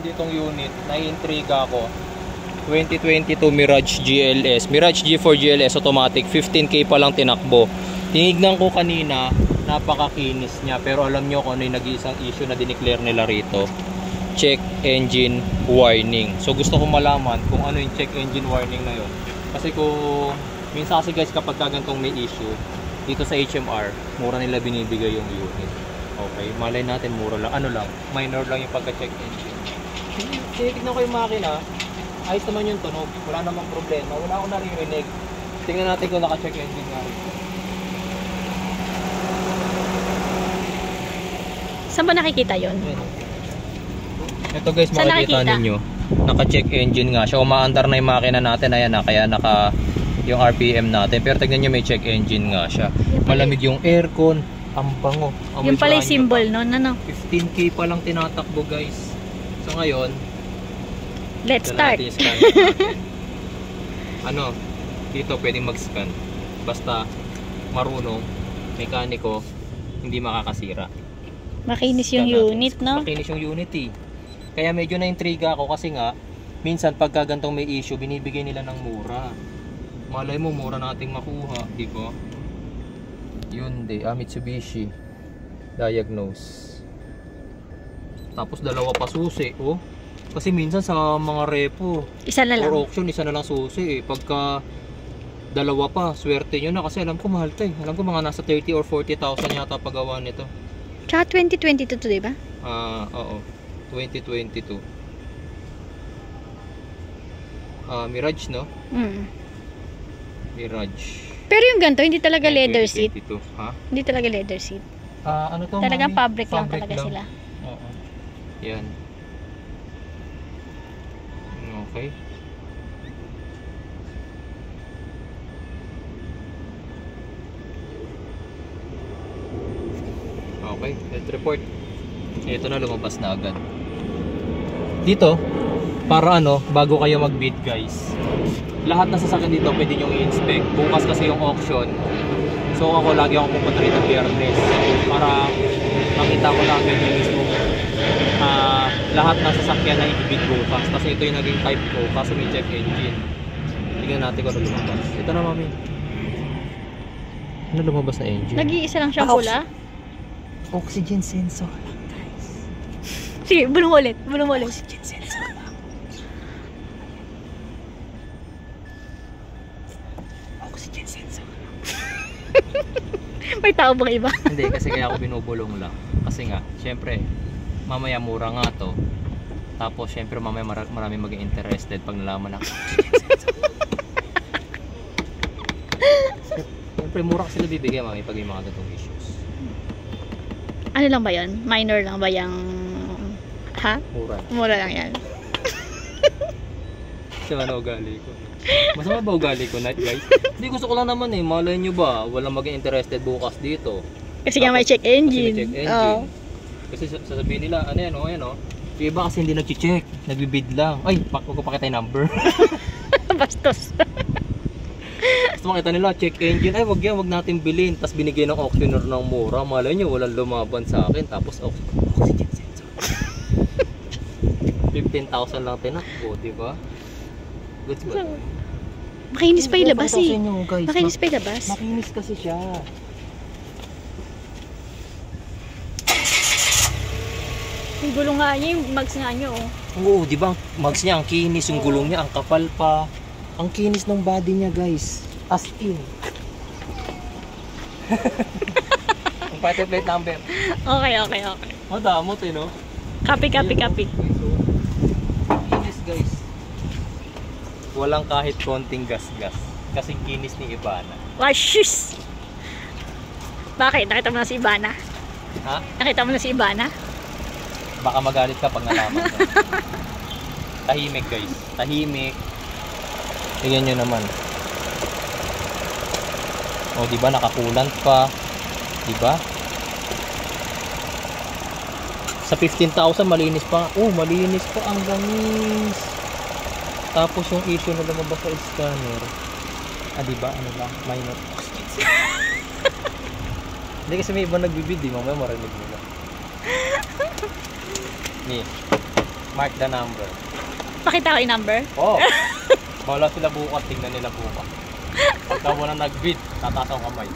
ditong unit, naiintriga ako. 2022 Mirage GLS, Mirage G4 GLS automatic, 15K pa lang tinakbo. Tinignan ko kanina, napakakinis niya, pero alam nyo kung ano yung nag-iisang issue na dineclare nila rito. Check engine warning. So gusto ko malaman kung ano yung check engine warning na yun. Kasi kung minsan kasi guys, kapag ganitong may issue dito sa HMR, mura nila binibigay yung unit. Okay, malay natin mura lang, ano lang, minor lang yung pagka-check engine. Tinitignan ko yung makina, ayos naman yung tunog, wala namang problema, wala akong naririnig. Tingnan natin kung naka-check engine nga rin. Saan ba nakikita yun? Ito guys, makikita ninyo, naka-check engine nga siya, umaandar na yung makina natin, ayan na, kaya naka yung RPM natin, pero tignan nyo may check engine nga siya. Malamig yung aircon, ang bango. Yung pala yung symbol nun, ano? 15K pa lang tinatakbo guys. So ngayon, let's start. Ano, dito pwedeng mag-scan. Basta marunong, mekaniko, hindi makakasira. Makinis yung unit, no? Makinis yung unit eh. Kaya medyo na-intriga ako kasi nga, minsan pagka gantong may issue, binibigay nila ng mura. Malay mo, mura nating makuha, di ba? Hyundai, Mitsubishi diagnose, tapos dalawa pa susi, oh. Kasi minsan sa mga repo isa na lang, or auction, isa na lang susi eh. Pagka dalawa pa, swerte nyo na, kasi alam ko mahal to eh. Alam ko mga nasa 30 or 40,000 yata paggawa nito. Tsaka 2022 to, diba? Oo, 2022. Mirage, no? Mirage. Pero yung ganito, hindi talaga leather seat. Ha? Hindi talaga leather seat. Ano to? Talagang fabric lang talaga lang sila. Oo. Yan. Okay. Okay, head report. Ito na, lumabas na agad. Dito, para ano, bago kayo mag-bid guys, lahat na sasakyan dito pwede nyo i-inspect. Bukas kasi yung auction. So ako lagi ako pupunta rito Biyernes para makita ko lang yung mismo lahat ng sasakyan na i-bid bukas. Kasi ito yung naging type ko, kaso may check engine. Tingnan natin kung ano lumabas. Ito na mami. Ano lumabas na engine? Nag-iisa lang siyang pula. Oxygen sensor lang guys. Sige, bulong ulit. Bulong ulit. Oxygen sensor. May tao bang iba? Hindi, kasi kaya ako binubulong lang. Kasi nga, syempre, mamaya mura nga to. Tapos syempre mamaya marami maging interested pag nalaman na. Syempre mura kasi sila bibigay mami pag yung mga gatong issues. Ano lang ba yan? Minor lang ba yung... Ha? Mura. Mura lang yan. Siya na ugali ko. Masama ba ugali ko, night guys? Hindi, gusto ko lang naman eh. Malay nyo ba, walang maging interested bukas dito. Kasi nga may check engine. Kasi may check engine. Kasi sasabihin nila, ano yan o, ayan o. Yung iba kasi hindi nag-check, nagbibid lang. Ay, wag ko pakita yung number. Bastos. Gusto makita nila, check engine. Ay, wag yan, wag natin bilhin. Tapos binigay ng auctioneer ng mura. Malay nyo, walang lumaban sa akin. Tapos, oxygen sensor. 15,000 lang tinakbo, diba? Goods ba? Makinis pa yung labas eh. Guys. Makinis pa yung labas. Makinis kasi siya. Yung gulong nga niya, yung mags nga niya oh. Oo, di ba? Mags niya, ang kinis. Yung gulong niya, ang kapal pa. Ang kinis ng body niya guys. As in. Ang party plate number. Okay. Madamot eh, no? Copy. Kinis guys. Walang kahit konting gas-gas. Kasing kinis ni Ivana. Washes! Bakit? Nakita mo na si Ivana? Ha? Nakita mo na si Ivana? Baka magalit ka pag nalaman mo. Tahimik guys. Tahimik. Tingnan nyo naman. O diba nakakulant pa. Diba? Sa 15,000 malinis pa. Oh, malinis pa ang ganis. Tapos yung issue na lumabas sa scanner. Diba? Ano lang? Minor. Hindi kasi may iba nagbibid. Mamaya marinig nila. Mark the number. Pakita ko yung number. Oo. Bala sila bukas, tingnan nila bukas. Pagka mo na nag-bid, tataas ang kamay.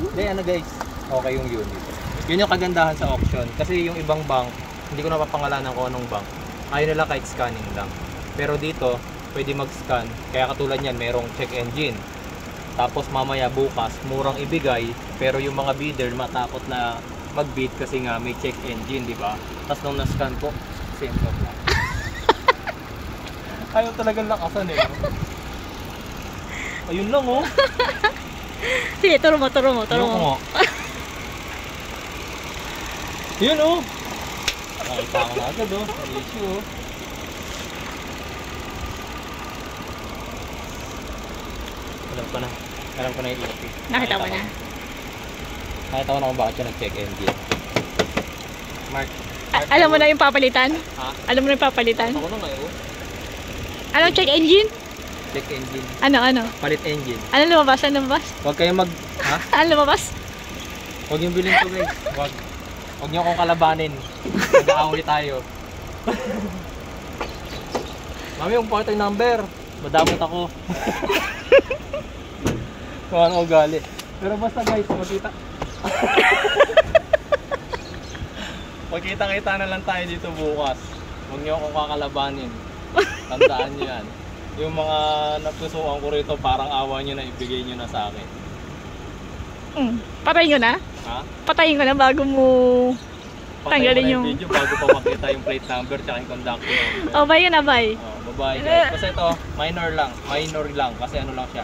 Hindi, ano guys, okay yung unit. Yun yung kagandahan sa auction. Kasi yung ibang bank, hindi ko napapangalanan kung anong bank. Ayaw nila kahit scanning lang. Pero dito, pwede mag-scan. Kaya katulad yan, merong check engine. Tapos mamaya bukas, murang ibigay. Pero yung mga bidder, matakot na mag-bid kasi nga may check engine, di ba? Tapos nung na-scan ko, same job lang. Ayaw talagang lakasan eh. Ayun lang oh. Sige, turo mo. Ayun mo. Yun oh. Nakita ko na agad oh. Issue oh. Alam ko na yung issue. Nakita mo na. Nakita ko na kung bakit siya nag-check engine. Mark. Alam mo na yung papalitan? Ha? Alam mo na yung papalitan? Ako na ngayon. Ano, check engine? Check engine. Ano? Palit engine. Ano lumabas? Huwag kayong Ha? Ano lumabas? Huwag yung bilhin ko guys. Huwag niyo akong kalabanin. Nag-aaway tayo. Mami, huwag pakita yung number. Madamot ako. Kung ano ugali. Pero basta guys, magkita-kita na lang tayo dito bukas. Huwag niyo akong kakalabanin. Tandaan niyo yan. Yung mga nagsusukan ko rito, parang awa niyo na ibigay niyo na sa akin. Patayin ko na? Ha? Patayin ko na bago mo tanggalin yung video bago pa makita yung plate number tsaka yung conductor number. Oh, bye yun na, bye. Oh, bye guys. Kasi ito, minor lang kasi ano lang siya.